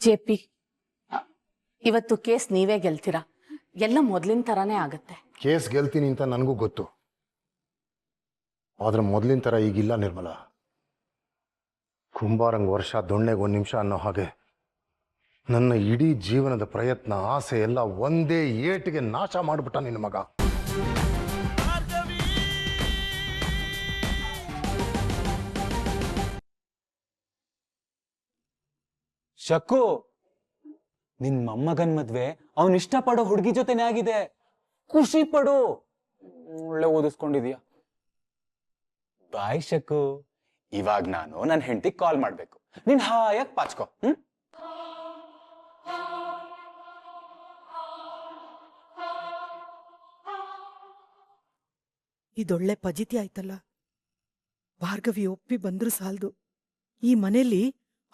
JP, ಇವತ್ತು case ನೀವೇ ಗೆಲ್ತೀರಾ. ಎಲ್ಲ ಮೊದಲಿನ ಥರನೇ ಆಗುತ್ತೆ. ಕೇಸ್ ಗೆಲ್ತೀನಿ ಅಂತ ನನಗೂ ಗೊತ್ತು, ಆದ್ರೆ ಮೊದಲಿನ ಥರ ಈಗಿಲ್ಲ ನಿರ್ಮಲ. ಕುಂಬಾರಂಗ್ ವರ್ಷ ದೊಣ್ಣೆಗೆ 1 ನಿಮಿಷ ಅನ್ನೋ ಹಾಗೆ ನನ್ನ ಇಡೀ ಜೀವನದ ಪ್ರಯತ್ನ, ಆಸೆ ಎಲ್ಲ ಒಂದೇ ಏಟಿಗೆ ನಾಶ ಮಾಡಿಬಿಟ್ಟ ನಿನ್ನ ಮಗ. ಶಕ್ಕು, ನಿನ್ ಮೊಮ್ಮಗನ್ ಮದ್ವೆ ಅವನ್ ಇಷ್ಟಪಡೋ ಹುಡುಗಿ ಜೊತೆನೆ ಆಗಿದೆ. ಖುಷಿ ಪಡು. ಒಳ್ಳೆ ಓದಿಸ್ಕೊಂಡಿದೀಯ. ಬಾಯ್ ಶಕ್ಕು. ಇವಾಗ ನಾನು ನನ್ನ ಹೆಂಡತಿ ಕಾಲ್ ಮಾಡ್ಬೇಕು. ನೀನ್ ಹಾಯಾಗಿ ಪಾಚ್ಕೋ. ಇದೊಳ್ಳೆ ಪಜಿತಿ ಆಯ್ತಲ್ಲ. ಭಾರ್ಗವಿ ಒಪ್ಪಿ ಬಂದ್ರು ಸಾಲ್ದು. ಈ ಮನೆಯಲ್ಲಿ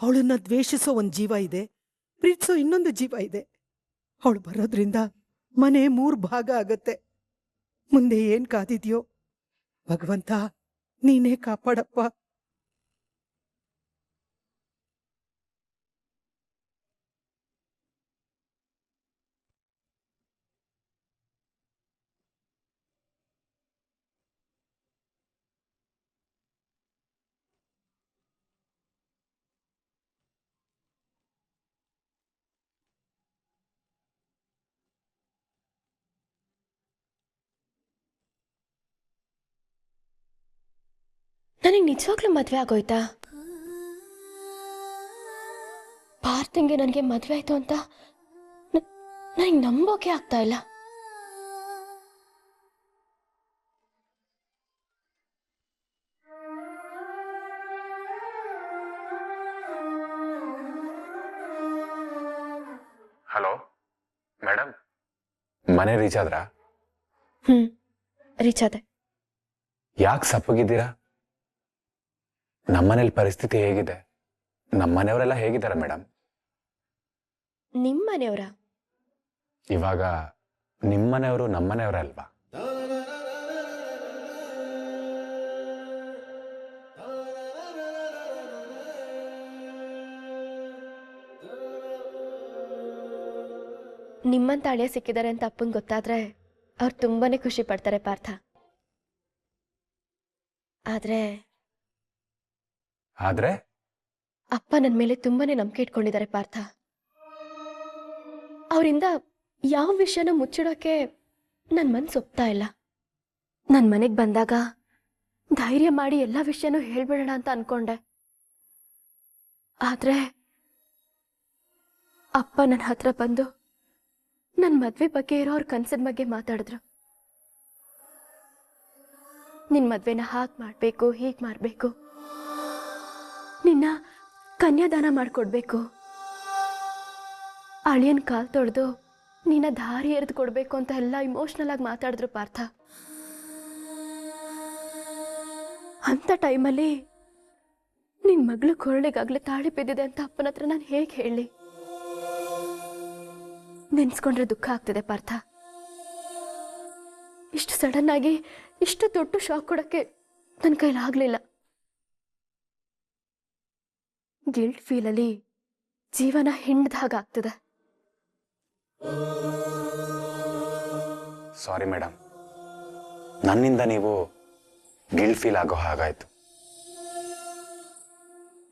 ಅವಳನ್ನ ದ್ವೇಷಿಸೋ ಒಂದ್ ಜೀವ ಇದೆ, ಪ್ರೀತಿಸೋ ಇನ್ನೊಂದು ಜೀವ ಇದೆ. ಅವಳು ಬರೋದ್ರಿಂದ ಮನೆ 3 ಭಾಗ ಆಗತ್ತೆ. ಮುಂದೆ ಏನ್ ಕಾದಿದ್ಯೋ ಭಗವಂತ, ನೀನೇ ಕಾಪಾಡಪ್ಪ. ನನಗೆ ನಿಜವಾಗ್ಲೂ ಮದುವೆ ಆಗೋಯ್ತಾ? ಪಾರ್ಥಂಗೆ ನನಗೆ ಮದುವೆ ಆಯ್ತು ಅಂತ ನನಗೆ ನಂಬೋಕೆ ಆಗ್ತಾ ಇಲ್ಲ. ಹಲೋ ಮೇಡಮ್, ಮನೆ ರೀಚ್ ಆದ್ರಾ? ರೀಚ್ ಆದೆ. ಯಾಕೆ ಸಪ್ಪಗಿದ್ದೀರಾ? ನಮ್ಮನೇಲಿ ಪರಿಸ್ಥಿತಿ ಹೇಗಿದೆ? ನಮ್ಮನೆಯವರೆಲ್ಲ ಹೇಗಿದ್ದಾರೆ ಮೇಡಮ್? ನಿಮ್ಮ ಮನೆಯವರ? ಇವಾಗ ನಿಮ್ಮನೆಯವರು ನಮ್ಮನೆಯವರಲ್ವಾ? ನಿಮ್ಮಂತ ಅಳಿಯ ಸಿಕ್ಕಿದ್ದಾರೆ ಅಂತ ಅಪ್ಪಂಗೆ ಗೊತ್ತಾದ್ರೆ ಅವ್ರು ತುಂಬಾನೇ ಖುಷಿ ಪಡ್ತಾರೆ ಪಾರ್ಥ. ಆದ್ರೆ ಅಪ್ಪ ನನ್ನ ಮೇಲೆ ತುಂಬಾನೇ ನಂಬಿಕೆ ಇಟ್ಕೊಂಡಿದ್ದಾರೆ ಪಾರ್ಥ. ಅವರಿಂದ ಯಾವ ವಿಷಯನ ಮುಚ್ಚಿಡೋಕೆ ನನ್ನ ಮನ್ಸು ಒಪ್ತಾ ಇಲ್ಲ. ನನ್ನ ಮನೆಗೆ ಬಂದಾಗ ಧೈರ್ಯ ಮಾಡಿ ಎಲ್ಲ ವಿಷಯನೂ ಹೇಳ್ಬಿಡೋಣ ಅಂತ ಅನ್ಕೊಂಡೆ. ಆದ್ರೆ ಅಪ್ಪ ನನ್ನ ಹತ್ರ ಬಂದು ನನ್ನ ಮದ್ವೆ ಬಗ್ಗೆ ಇರೋ ಅವ್ರ ಕನಸಿನ ಬಗ್ಗೆ ಮಾತಾಡಿದ್ರು. ನಿನ್ನ ಮದ್ವೆನ ಹಾಗೆ ಮಾಡಬೇಕು, ಹೀಗೆ ಮಾಡಬೇಕು, ನಿನ್ನ ಕನ್ಯಾದಾನ ಮಾಡಿಕೊಡ್ಬೇಕು, ಅಳಿಯನ್ ಕಾಲ್ ತೊಳೆದು ನಿನ್ನ ದಾರಿ ಎರೆದು ಕೊಡಬೇಕು ಅಂತ ಎಲ್ಲ ಇಮೋಷ್ನಲ್ ಆಗಿ ಮಾತಾಡಿದ್ರು ಪಾರ್ಥ. ಅಂತ ಟೈಮಲ್ಲಿ ನಿನ್ನ ಮಗಳು ಕೊರಳಿಗಾಗಲೇ ತಾಳಿ ಬಿದ್ದಿದೆ ಅಂತ ಅಪ್ಪನ ಹತ್ರ ನಾನು ಹೇಗೆ ಹೇಳಿ? ನೆನ್ಸ್ಕೊಂಡ್ರೆ ದುಃಖ ಆಗ್ತಿದೆ ಪಾರ್ಥ. ಇಷ್ಟು ಸಡನ್ ಆಗಿ ಇಷ್ಟು ದೊಡ್ಡ ಶಾಕ್ ಕೊಡಕ್ಕೆ ನನ್ನ ಕೈಲಾಗ್ಲಿಲ್ಲ. ಗಿಲ್ಟ್ ಫೀಲಲ್ಲಿ ಜೀವನ ಹಿಂಡ್ದಾಗ ಆಗ್ತದೆ. ಸಾರಿ ಮೇಡಮ್, ನನ್ನಿಂದ ನೀವು ಗಿಲ್ಟ್ ಫೀಲ್ ಆಗೋ ಹಾಗಾಯ್ತು.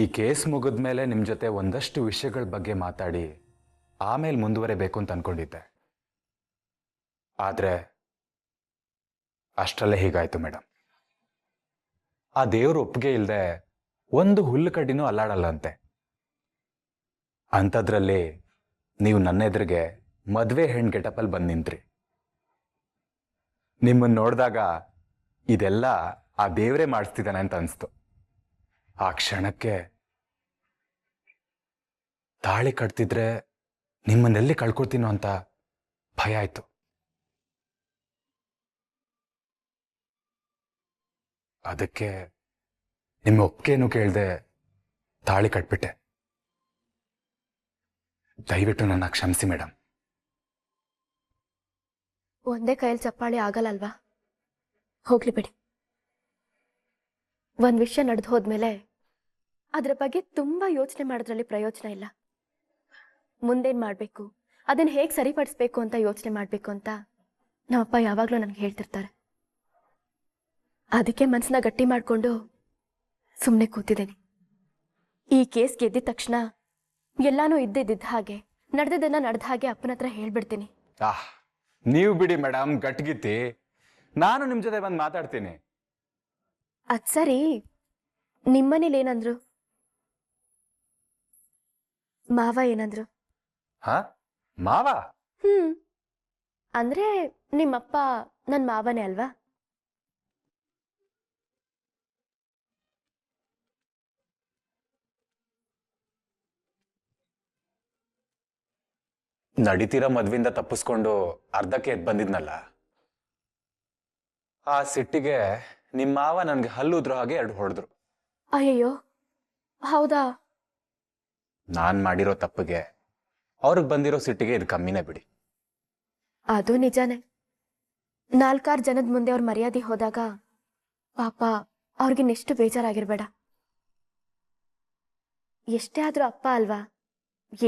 ಈ ಕೇಸ್ ಮುಗಿದ್ಮೇಲೆ ನಿಮ್ಮ ಜೊತೆ ಒಂದಷ್ಟು ವಿಷಯಗಳ ಬಗ್ಗೆ ಮಾತಾಡಿ ಆಮೇಲೆ ಮುಂದುವರೆಬೇಕು ಅಂತ ಅನ್ಕೊಂಡಿದ್ದೆ. ಆದ್ರೆ ಅಷ್ಟರಲ್ಲೇ ಹೀಗಾಯ್ತು ಮೇಡಮ್. ಆ ದೇವ್ರ ಒಪ್ಪಿಗೆ ಇಲ್ಲದೆ ಒಂದು ಹುಲ್ಲು ಕಡ್ಡಿನೂ ಅಲ್ಲಾಡಲ್ಲಂತೆ. ಅಂಥದ್ರಲ್ಲಿ ನೀವು ನನ್ನ ಎದುರಿಗೆ ಮದುವೆ ಹೆಣ್ಣು ಗೆಟಪಲ್ಲಿ ಬಂದು ನಿಂತ್ರಿ. ನಿಮ್ಮನ್ನು ನೋಡಿದಾಗ ಇದೆಲ್ಲ ಆ ದೇವರೇ ಮಾಡಿಸ್ತಿದ್ದಾನೆ ಅಂತ ಅನಿಸ್ತು. ಆ ಕ್ಷಣಕ್ಕೆ ತಾಳಿ ಕಟ್ತಿದ್ರೆ ನಿಮ್ಮನ್ನೆಲ್ಲಿ ಕಳ್ಕೊಳ್ತೀನೋ ಅಂತ ಭಯ ಆಯ್ತು. ಅದಕ್ಕೆ ನಿಮ್ಮ ಒಪ್ಪಿಗೆನೂ ಕೇಳದೆ ತಾಳಿ ಕಟ್ಬಿಟ್ಟೆ. ದಯವಿಟ್ಟು ನನ್ನ ಕ್ಷಮಿಸಿ ಮೇಡಮ್. ಒಂದೇ ಕೈಯಲ್ಲಿ ಚಪ್ಪಾಳಿ ಆಗಲ್ಲಲ್ವಾ? ಹೋಗ್ಲಿ ಬಿಡಿ. ಒಂದ್ ವಿಷಯ ನಡೆದು ಹೋದ್ಮೇಲೆ ಅದ್ರ ಬಗ್ಗೆ ತುಂಬಾ ಯೋಚನೆ ಮಾಡೋದ್ರಲ್ಲಿ ಪ್ರಯೋಜನ ಇಲ್ಲ. ಮುಂದೇನು ಮಾಡಬೇಕು, ಅದನ್ನು ಹೇಗೆ ಸರಿಪಡಿಸ್ಬೇಕು ಅಂತ ಯೋಚನೆ ಮಾಡಬೇಕು ಅಂತ ನಮ್ಮಪ್ಪ ಯಾವಾಗಲೂ ನನಗೆ ಹೇಳ್ತಿರ್ತಾರೆ. ಅದಕ್ಕೆ ಮನಸ್ಸನ್ನ ಗಟ್ಟಿ ಮಾಡಿಕೊಂಡು ಸುಮ್ಮನೆ ಕೂತಿದ್ದೇನೆ. ಈ ಕೇಸ್ ಗೆದ್ದಿದ ತಕ್ಷಣ ಎಲ್ಲಾನು ಇದ್ದಿದ್ದ ಹಾಗೆ ನಡೆದದನ್ನ ನಡೆದ ಹಾಗೆ ಅಪ್ಪನ ಹತ್ರ ಹೇಳ್ಬಿಡ್ತೀನಿ. ನೀವು ಬಿಡಿ ಮೇಡಮ್, ಗಟ್ಗಿತ್ತಿ. ನಾನು ನಿಮ್ ಜೊತೆ ಬಂದು ಮಾತಾಡ್ತೀನಿ. ಅದ್ ಸರಿ, ನಿಮ್ಮನೇಲಿ ಏನಂದ್ರು? ಮಾವ ಏನಂದ್ರು? ಹಾ, ಮಾವ? ಅಂದ್ರೆ ನಿಮ್ಮಪ್ಪ ನನ್ನ ಮಾವನೇ ಅಲ್ವಾ? ನಡೀತಿರೋ ಮದ್ವಿಂದ ತಪ್ಪಿಸ್ಕೊಂಡು ಅರ್ಧಕ್ಕೆ ಎದ್ದು ಬಂದಿದ್ನಲ್ಲ, ಆ ಸಿಟ್ಟಿಗೆ ನಿಮ್ಮ ಮಾವ ನನ್ಗೆ ಹಲ್ಲುದ್ರೋ ಹಾಗೆ 2 ಹೊಡೆದ್ರು. ಅಯ್ಯಯ್ಯೋ, ಹೌದಾ? ನಾನ್ ಮಾಡಿರೋ ತಪ್ಪಿಗೆ ಅವ್ರಿಗೆ ಬಂದಿರೋ ಸಿಟ್ಟಿಗೆ ಇದು ಕಮ್ಮಿನೇ ಬಿಡಿ. ಅದು ನಿಜಾನೇ. 4-6 ಜನದ ಮುಂದೆ ಅವ್ರ ಮರ್ಯಾದೆ ಹೋದಾಗ ಪಾಪ ಅವ್ರಿಗಿನ್ನೆಷ್ಟು ಬೇಜಾರಾಗಿರ್ಬೇಡ. ಎಷ್ಟೇ ಆದ್ರೂ ಅಪ್ಪ ಅಲ್ವಾ,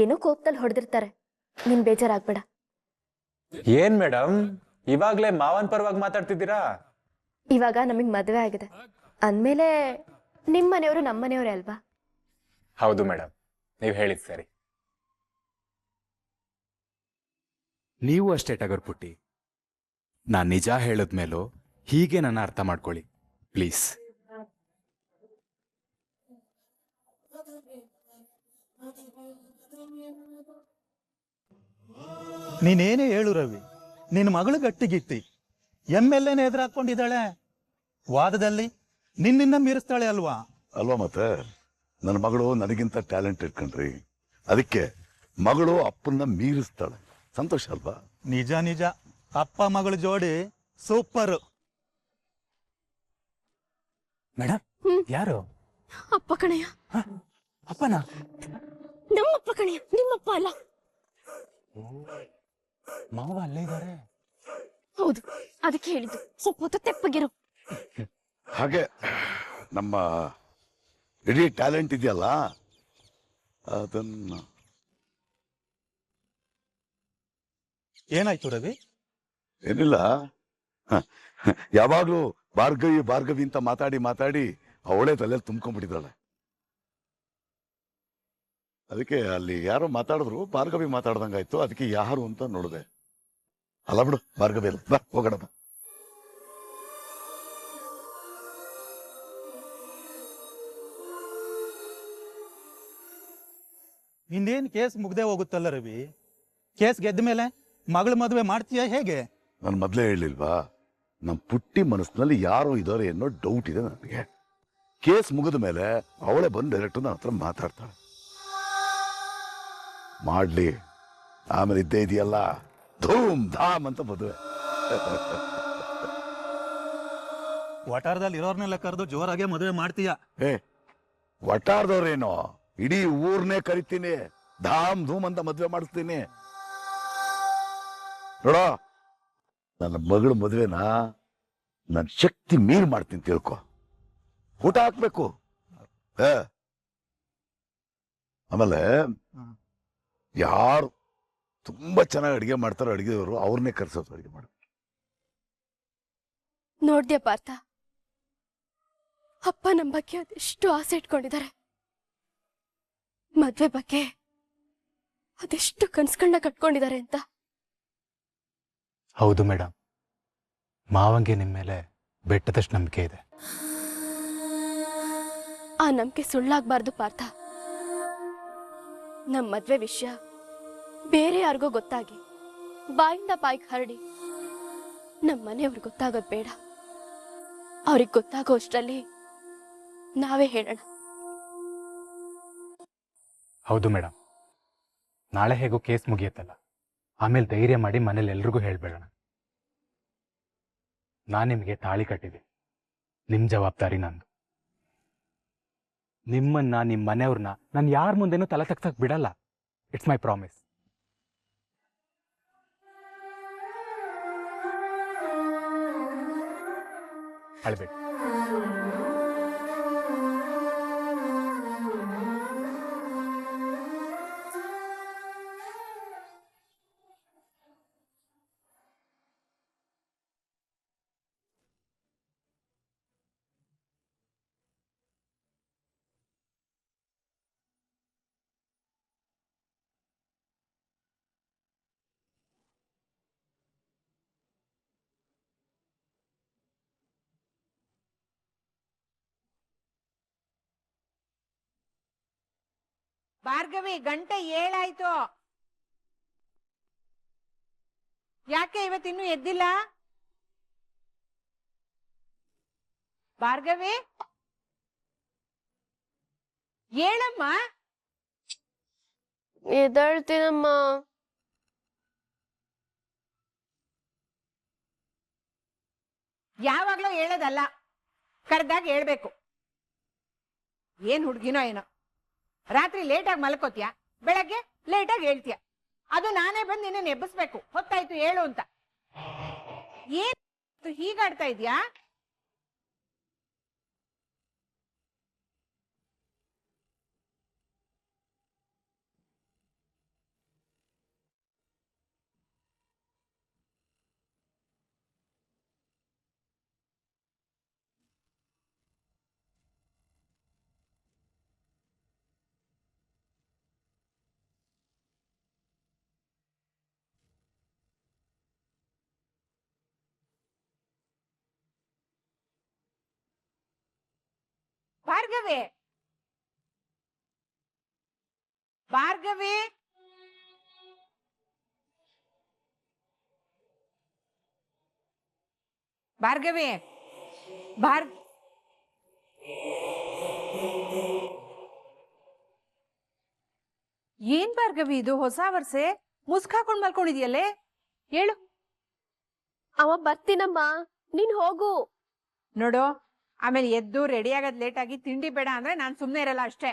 ಏನೋ ಕೋಪದಲ್ಲಿ ಹೊಡೆದಿರ್ತಾರೆ. ನೀನ್ ಬೇಜಾರಾಗ್ಬೇಡ. ಏನ್ ಮೇಡಮ್, ಇವಾಗ್ಲೇ ಮಾವನ್ ಪರವಾಗಿ ಮಾತಾಡ್ತಿದ್ದೀರಾ? ಇವಾಗ ನಮಗ್ ಮದ್ವೆ ಆಗಿದೆ ಅಂದ್ಮೇಲೆ ನಿಮ್ ಮನೆಯವರು ನಮ್ಮ ಮನೆಯವರೇ ಅಲ್ವಾ? ಹೌದು ಮೇಡಮ್, ನೀವು ಹೇಳಿದ್ ಸರಿ. ನೀವು ಅಷ್ಟೇ ಟಗರ್ ಪುಟ್ಟಿ. ನಾನ್ ನಿಜ ಹೇಳದ್ಮೇಲೂ ಹೀಗೆ ನನ್ನ ಅರ್ಥ ಮಾಡ್ಕೊಳ್ಳಿ ಪ್ಲೀಸ್. ನೀನೇನೇ ಹೇಳು ರವಿ, ನಿನ್ನ ಮಗಳು ಗಟ್ಟಿಗಿತ್ತಿ MLA ಎದುರಾಕೊಂಡಿದ್ದಾಳೆ. ವಾದದಲ್ಲಿ ನಿನ್ನ ಮೀರಿಸ್ತಾಳೆ ಅಲ್ವಾ? ಅಲ್ವಾ ಮತ್ತೆ, ನನ್ನ ಮಗಳು ನನಗಿಂತ ಟ್ಯಾಲೆಂಟ್ ಇಟ್ಕೊಂಡ್ರಿ, ಅದಕ್ಕೆ ಮಗಳು ಅಪ್ಪನ್ನ ಮೀರಿಸ್ತಾಳೆ. ಸಂತೋಷ ಅಲ್ವಾ? ನಿಜ ನಿಜ, ಅಪ್ಪ ಮಗಳ ಜೋಡಿ ಸೂಪರ್. ಮೇಡಮ್, ಯಾರು? ಅಪ್ಪ ಕಣಯ್ಯ. ಅಪ್ಪನ? ನಮ್ಮಪ್ಪ ಕಣಯ್ಯ, ನಿಮ್ಮಪ್ಪ ಅಲ್ಲ. ಮಾವ ಅಲ್ಲೇ ಇದ್ದಾರೆ. ಹೌದು, ಅದಕ್ಕೆ ಹೇಳಿದ್ದು ಸ್ವಲ್ಪ ಹೊತ್ತು ತೆಪ್ಪಗಿರು. ಹಾಗೆ ನಮ್ಮ ಇಡೀ ಟ್ಯಾಲೆಂಟ್ ಇದೆಯಲ್ಲ, ಅದನ್ನ ಏನಾಯ್ತು ರವಿ? ಏನಿಲ್ಲ, ಯಾವಾಗ್ಲೂ ಭಾರ್ಗವಿ ಭಾರ್ಗವಿ ಅಂತ ಮಾತಾಡಿ ಮಾತಾಡಿ ಅವಳೇ ತಲೆಯಲ್ಲಿ ತುಂಬ್ಕೊಂಡ್ಬಿಟ್ಟಿದ್ದಾಳೆ. ಅದಕ್ಕೆ ಅಲ್ಲಿ ಯಾರೋ ಮಾತಾಡಿದ್ರು, ಭಾರ್ಗವಿ ಮಾತಾಡ್ದಂಗಾಯ್ತು. ಅದಕ್ಕೆ ಯಾರು ಅಂತ ನೋಡಿದೆ. ಅಲ್ಲ ಬಿಡು, ಭಾರ್ಗವಿ ಅಲ್ಲ, ಬಾ ಹೋಗೋಣ ಬಾ. ಇನ್ನೇನ್ ಕೇಸ್ ಮುಗ್ದೇ ಹೋಗುತ್ತಲ್ಲ ರವಿ? ಕೇಸ್ ಗೆದ್ದ ಮೇಲೆ ಮಗಳ ಮದುವೆ ಮಾಡ್ತೀಯಾ ಹೇಗೆ? ನಾನು ಮೊದಲೇ ಹೇಳಿಲ್ವಾ, ನಮ್ಮ ಪುಟ್ಟಿ ಮನಸ್ಸಿನಲ್ಲಿ ಯಾರೋ ಇದಾರೆ ಅನ್ನೋ ಡೌಟ್ ಇದೆ ನನಗೆ. ಕೇಸ್ ಮುಗಿದ ಮೇಲೆ ಅವಳೇ ಬಂದು ಡೈರೆಕ್ಟ್ ನನ್ನ ಹತ್ರ ಮಾತಾಡ್ತಾಳೆ. ಮಾಡ್ಲಿ, ಆಮೇಲೆ ಇದ್ದೇ ಇದೆಯಲ್ಲ ಧೂಮ್ ಧಾಮ್ ಅಂತ ಮದುವೆ. ವಟಾರದಲ್ಲಿ ಇರೋರ್ನೆಲ್ಲ ಕರೆದು ಜೋರಾಗೆ ಮದುವೆ ಮಾಡ್ತೀಯಾ? ವಟಾರದವ್ರೇನೋ, ಇಡೀ ಊರ್ನೇ ಕರಿತೀನಿ, ಧಾಮ್ ಧೂಮ್ ಅಂತ ಮದುವೆ ಮಾಡಿಸ್ತೀನಿ. ನೋಡೋ, ನನ್ನ ಮಗಳ ಮದುವೆನ ನನ್ನ ಶಕ್ತಿ ಮೀರ್ ಮಾಡ್ತೀನಿ ತಿಳ್ಕೊ. ಊಟ ಹಾಕ್ಬೇಕು. ಆಮೇಲೆ ಯಾರು ತುಂಬಾ ಚೆನ್ನಾಗಿ ಅಡಿಗೆ ಮಾಡ್ತಾರೋ ಅಡಿಗೆದವರು ಅವ್ರನ್ನೇ ಕರ್ಸೋದು ಅಡಿಗೆ ಮಾಡ. ನೋಡ್ದ್ಯಾ ಪಾರ್ಥ, ಅಪ್ಪ ನಮ್ಮ ಬಗ್ಗೆ ಅದೆಷ್ಟು ಆಸೆ ಇಟ್ಕೊಂಡಿದ್ದಾರೆ. ಮದ್ವೆ ಬಗ್ಗೆ ಅದೆಷ್ಟು ಕನ್ಸ್ಗಳನ್ನ ಕಟ್ಕೊಂಡಿದ್ದಾರೆ ಅಂತ. ಹೌದು ಮೇಡಮ್, ಮಾವಂಗೆ ನಿಮ್ಮ ಮೇಲೆ ಬೆಟ್ಟದಷ್ಟು ನಂಬಿಕೆ ಇದೆ. ಆ ನಂಬಿಕೆ ಸುಳ್ಳಾಗ್ಬಾರ್ದು ಪಾರ್ಥ. ನಮ್ಮ ಮದ್ವೆ ವಿಷಯ ಬೇರೆ ಯಾರಿಗೋ ಗೊತ್ತಾಗಿ ಬಾಯಿಂದ ಬಾಯಿಗೆ ಹರಡಿ ನಮ್ಮ ಮನೆಯವ್ರಿಗೆ ಗೊತ್ತಾಗೋದು ಬೇಡ. ಅವ್ರಿಗೆ ಗೊತ್ತಾಗೋ ಅಷ್ಟರಲ್ಲಿ ನಾವೇ ಹೇಳೋಣ. ಹೌದು ಮೇಡಮ್, ನಾಳೆ ಹೇಗೋ ಕೇಸ್ ಮುಗಿಯತ್ತಲ್ಲ, ಆಮೇಲೆ ಧೈರ್ಯ ಮಾಡಿ ಮನೇಲಿ ಎಲ್ರಿಗೂ ಹೇಳ್ಬೇಡೋಣ. ನಾನು ನಿಮಗೆ ತಾಳಿ ಕಟ್ಟಿದ್ದೀನಿ, ನಿಮ್ಮ ಜವಾಬ್ದಾರಿ ನಂದು. ನಿಮ್ಮನ್ನ, ನಿಮ್ಮ ಮನೆಯವ್ರನ್ನ ನಾನು ಯಾರ ಮುಂದೆನೂ ತಲೆ ತಗ್ಸಕ್ ಬಿಡಲ್ಲ. It's my promise. ಅಳ್ಬೇಡಿ. ಭಾರ್ಗವಿ, ಗಂಟೆ 7 ಆಯ್ತು. ಯಾಕೆ ಇವತ್ತಿನ್ನೂ ಎದ್ದಿಲ್ಲ? ಭಾರ್ಗವಿ, ಹೇಳಮ್ಮ. ಎದ್ದೇಳ್ತೀನಮ್ಮ. ಯಾವಾಗ್ಲೂ ಹೇಳೋದಲ್ಲ, ಕರೆದಾಗ ಹೇಳ್ಬೇಕು. ಏನ್ ಹುಡ್ಗಿನೋ ಏನೋ, ರಾತ್ರಿ ಲೇಟಾಗಿ ಮಲ್ಕೋತ್ಯಾ, ಬೆಳಗ್ಗೆ ಲೇಟಾಗಿ ಹೇಳ್ತೀಯ. ಅದು ನಾನೇ ಬಂದು ನಿನ್ನ ಎಬ್ಬಿಸ್ಬೇಕು. ಹೊತ್ತಾಯ್ತು ಹೇಳು ಅಂತ. ಏನ್ ಹೀಗಾಡ್ತಾ ಇದ್ಯಾ? ಭಾರ್ಗವಿ, ಭಾರ್ಗವಿ, ಭಾರ್ಗವಿ, ಏನ್ ಭಾರ್ಗವಿ ಇದು? ಹೊಸ ವರ್ಷೆ ಮುಸ್ಕಾಕೊಂಡ್ ಮಲ್ಕೊಂಡಿದ್ಯಲ್ಲೇ, ಹೇಳು. ಅವ ಬರ್ತೀನಮ್ಮ, ನೀನ್ ಹೋಗು. ನೋಡು, ಆಮೇಲೆ ಎದ್ದು ರೆಡಿ ಆಗೋದ್ ಲೇಟ್ ಆಗಿ ತಿಂಡಿ ಬೇಡ ಅಂದ್ರೆ ನಾನ್ ಸುಮ್ನೆ ಇರಲ್ಲ ಅಷ್ಟೇ.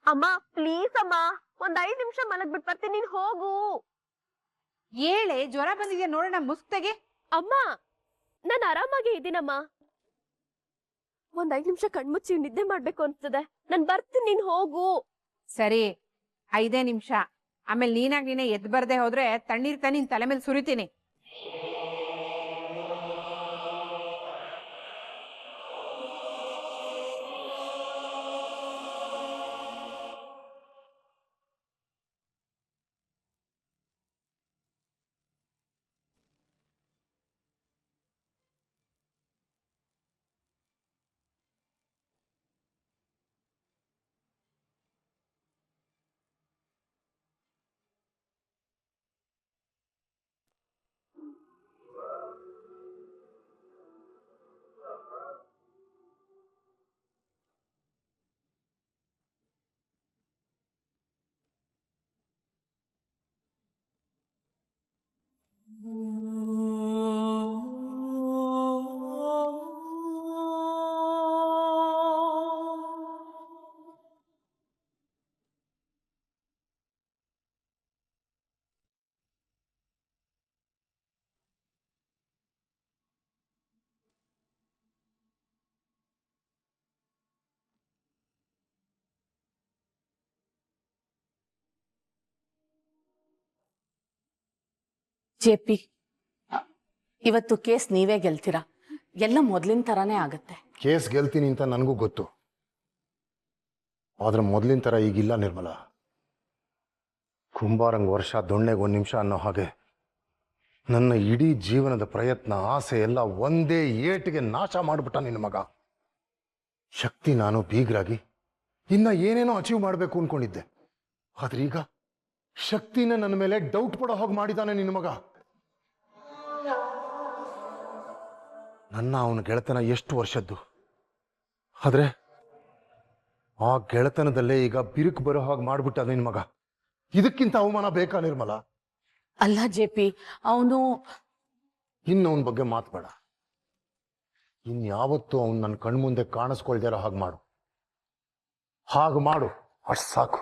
ಅಮ್ಮ ಪ್ಲೀಸ್ ಅಮ್ಮ, ಒಂದ್ 5 ನಿಮಿಷ ಮಲಗ್ಬಿಟ್ ಬರ್ತೀನಿ, ನೀನ್ ಹೋಗು. ಹೇಳೆ, ಜ್ವರ ಬಂದಿದ್ಯಾ ನೋಡೋಣ, ಮುಸ್ತೆಗೆ. ಅಮ್ಮ ನಾನ್ ಆರಾಮಾಗಿ ಇದ್ದೀನಮ್ಮ. ಒಂದ್ 5 ನಿಮಿಷ ಕಣ್ಮುಚ್ಚಿ ನಿದ್ದೆ ಮಾಡ್ಬೇಕು ಅನ್ಸ್ತದೆ. ನಾನ್ ಬರ್ತೀನಿ, ನೀನ್ ಹೋಗು. ಸರಿ, 5 ನಿಮಿಷ. ಆಮೇಲೆ ನೀನಾಗ್ ನೀನೆ ಎದ್ ಬರ್ದೆ ಹೋದ್ರೆ ತಣ್ಣೀರ್ ನಿನ್ ತಲೆ ಮೇಲೆ ಸುರಿತೀನಿ. ಜೆಪಿ, ಇವತ್ತು ಕೇಸ್ ನೀವೇ ಗೆಲ್ತೀರಾ. ಎಲ್ಲ ಮೊದ್ಲಿನ ತರಾನೇ ಆಗತ್ತೆ. ಕೇಸ್ ಗೆಲ್ತೀನಿ ಅಂತ ನನಗೂ ಗೊತ್ತು, ಆದ್ರೆ ಮೊದಲಿನ ಥರ ಈಗಿಲ್ಲ ನಿರ್ಮಲ. ಕುಂಬಾರಂಗ್ ವರ್ಷ ದೊಣ್ಣೆಗೆ 1 ನಿಮಿಷ ಅನ್ನೋ ಹಾಗೆ ನನ್ನ ಇಡೀ ಜೀವನದ ಪ್ರಯತ್ನ, ಆಸೆ ಎಲ್ಲ ಒಂದೇ ಏಟಿಗೆ ನಾಶ ಮಾಡಿಬಿಟ್ಟ ನಿನ್ನ ಮಗ. ಶಕ್ತಿ ನಾನು ಬೀಗರಾಗಿ ಇನ್ನ ಏನೇನೋ ಅಚೀವ್ ಮಾಡಬೇಕು ಅನ್ಕೊಂಡಿದ್ದೆ, ಆದ್ರೆ ಈಗ ಶಕ್ತಿನ ನನ್ನ ಮೇಲೆ ಡೌಟ್ ಪಡೋ ಹಾಗೆ ಮಾಡಿದಾನೆ ನಿನ್ನ ಮಗ. ನನ್ನ ಅವನ ಗೆಳೆತನ ಎಷ್ಟು ವರ್ಷದ್ದು, ಆದ್ರೆ ಆ ಗೆಳೆತನದಲ್ಲೇ ಈಗ ಬಿರುಕು ಬರೋ ಹಾಗೆ ಮಾಡ್ಬಿಟ್ಟ ನಿನ್ನ ಮಗ. ಇದಕ್ಕಿಂತ ಅವಮಾನ ಬೇಕಾ ನಿರ್ಮಲ? ಅಲ್ಲ ಜೆಪಿ, ಅವನು ಇನ್ನು ಅವನ ಬಗ್ಗೆ ಮಾತಬೇಡ. ಇನ್ಯಾವತ್ತೂ ಅವನು ನನ್ನ ಕಣ್ಮುಂದೆ ಕಾಣಿಸ್ಕೊಳ್ದಿರೋ ಹಾಗೆ ಮಾಡು. ಅಷ್ಟು ಸಾಕು.